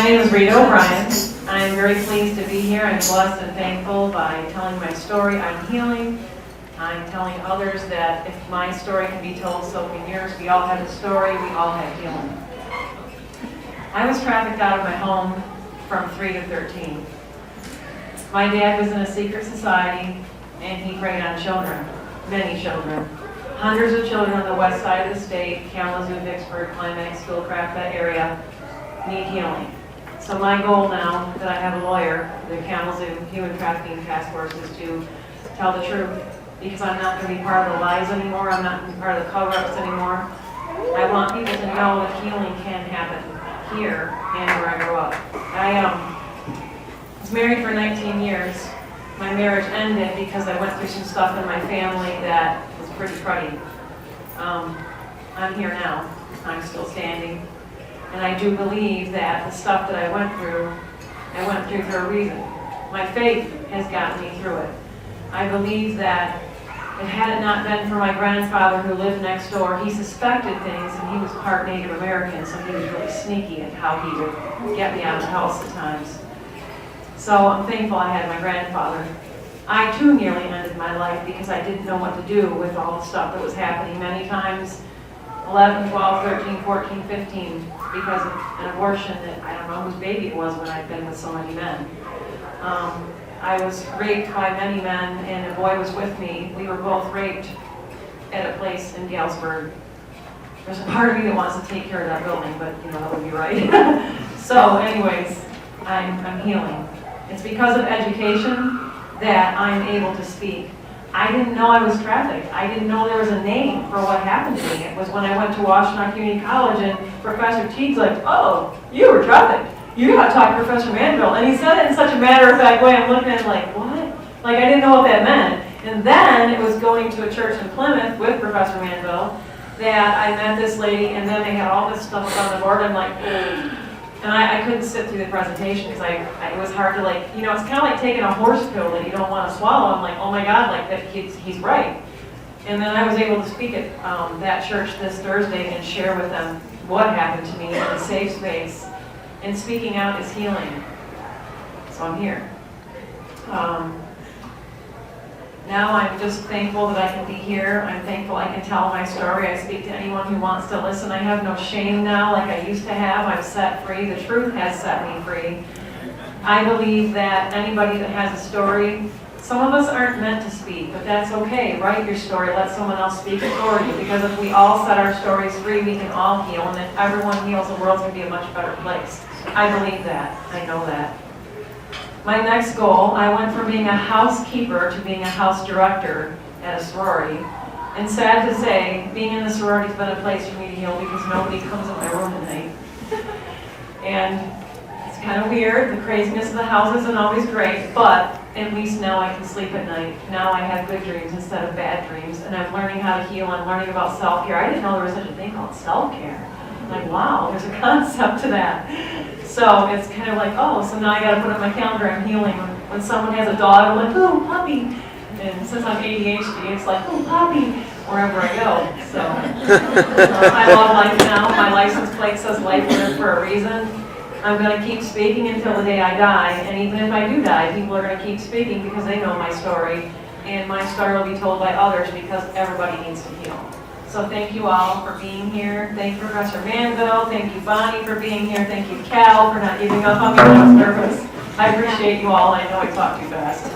name is Rita O. I'm very pleased to be here. I'm blessed and thankful by telling my story. I'm healing. I'm telling others that if my story can be told, so can yours. We all have a story. We all have healing. I was trafficked out of my home from 3 to 13. My dad was in a secret society, and he preyed on children, many children. Hundreds of children on the west side of the state, Kalamazoo, Vicksburg, Climax, Schoolcraft, that area, need healing. So my goal now that I have a lawyer, the Kalamazoo Human Trafficking Task Force, is to tell the truth, because I'm not going to be part of the lies anymore. I'm not going to be part of the cover-ups anymore. I want people to know that healing can happen here and where I grew up. I was married for 19 years. My marriage ended because I went through some stuff in my family that was pretty cruddy. I'm here now. I'm still standing. And I do believe that the stuff that I went through for a reason. My faith has gotten me through it. I believe that had it not been for my grandfather who lived next door, he suspected things, and he was part Native American, so he was really sneaky at how he would get me out of the house at times. So I'm thankful I had my grandfather. I too nearly ended my life because I didn't know what to do with all the stuff that was happening many times. 11, 12, 13, 14, 15, because of an abortion that I don't know whose baby it was when I'd been with so many men. I was raped by many men, and a boy was with me. We were both raped at a place in Galesburg. There's a part of me that wants to take care of that building, but that would be right. So anyways, I'm healing. It's because of education that I'm able to speak. I didn't know I was trafficked. I didn't know there was a name for what happened to me. It was when I went to Washington Community College and Professor Teague's like, "Oh, you were trafficked. You got to talk to Professor Manville." And he said it in such a matter-of-fact way. I'm looking at it like, what? Like I didn't know what that meant. And then it was going to a church in Plymouth with Professor Manville that I met this lady, and then they had all this stuff up on the board. I'm like, ugh. And I couldn't sit through the presentation because it was hard to it's kind of like taking a horse pill that you don't want to swallow. I'm like, oh my God, he's right. And then I was able to speak at that church this Thursday and share with them what happened to me in a safe space. And speaking out is healing. So I'm here. Now I'm just thankful that I can be here. I'm thankful I can tell my story. I speak to anyone who wants to listen. I have no shame now like I used to have. I'm set free. The truth has set me free. I believe that anybody that has a story, some of us aren't meant to speak, but that's okay. Write your story. Let someone else speak it for you. Because if we all set our stories free, we can all heal. And if everyone heals, the world's going to be a much better place. I believe that. I know that. My next goal, I went from being a housekeeper to being a house director at a sorority. And sad to say, being in the sorority has been a place for me to heal because nobody comes in my room at night. And it's kind of weird. The craziness of the house isn't always great, but at least now I can sleep at night. Now I have good dreams instead of bad dreams. And I'm learning how to heal. I'm learning about self-care. I didn't know there was such a thing called self-care. I'm like, wow, there's a concept to that. So it's kind of like, oh, so now I got to put on my calendar, I'm healing. When someone has a dog, I'm like, oh, puppy. And since I'm ADHD, it's like, oh, puppy, wherever I go. So I love life now. My license plate says life lived for a reason. I'm going to keep speaking until the day I die. And even if I do die, people are going to keep speaking because they know my story. And my story will be told by others because everybody needs to heal. So thank you all for being here. Thank you, Professor Manville. Thank you, Bonnie, for being here. Thank you, Cal, for not giving up on me when I was nervous. I appreciate you all. I know I talked too fast.